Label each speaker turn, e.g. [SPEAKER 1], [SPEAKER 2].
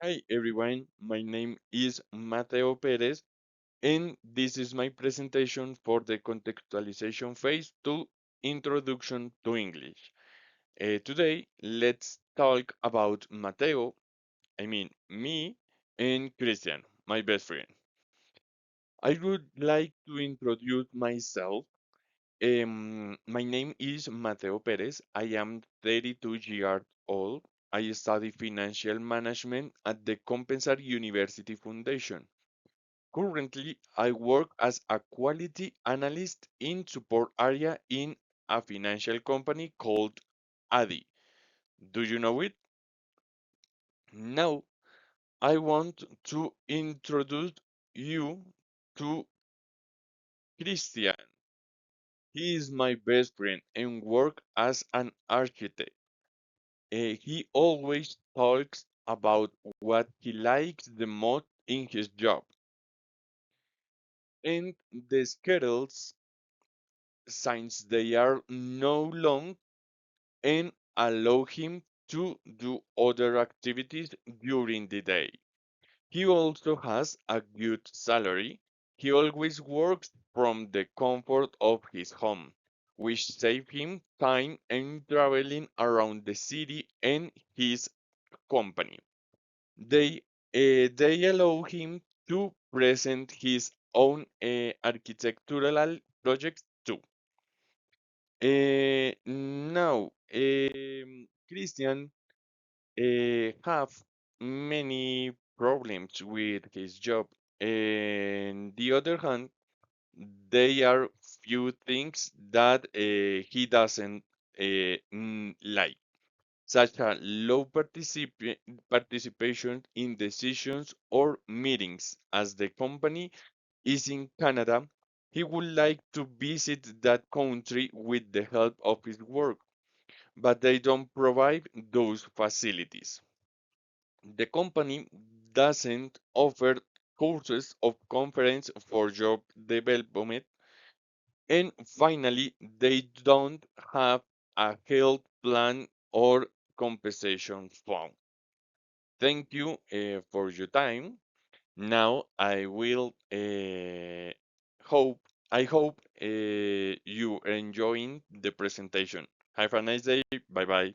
[SPEAKER 1] Hi everyone, my name is Mateo Perez, and this is my presentation for the contextualization phase to Introduction to English. Today, let's talk about Mateo, I mean me, and Christian, my best friend. I would like to introduce myself. My name is Mateo Perez. I am 32 years old. I study financial management at the Compensar University Foundation. Currently, I work as a quality analyst in support area in a financial company called Adi. Do you know it? Now, I want to introduce you to Christian. He is my best friend and work as an architect. He always talks about what he likes the most in his job and the schedules since they are no long and allow him to do other activities during the day. He also has a good salary. He always works from the comfort of his home, which saves him time and traveling around the city and his company. They allow him to present his own architectural projects too. Now, Christian have many problems with his job. And the other hand, they are few things that he doesn't like, such as low participation in decisions or meetings. As the company is in Canada, he would like to visit that country with the help of his work, but they don't provide those facilities. The company doesn't offer courses or conference for job development, and finally, they don't have a health plan or compensation fund. Thank you for your time. Now hope I hope you are enjoying the presentation. Have a nice day. Bye bye.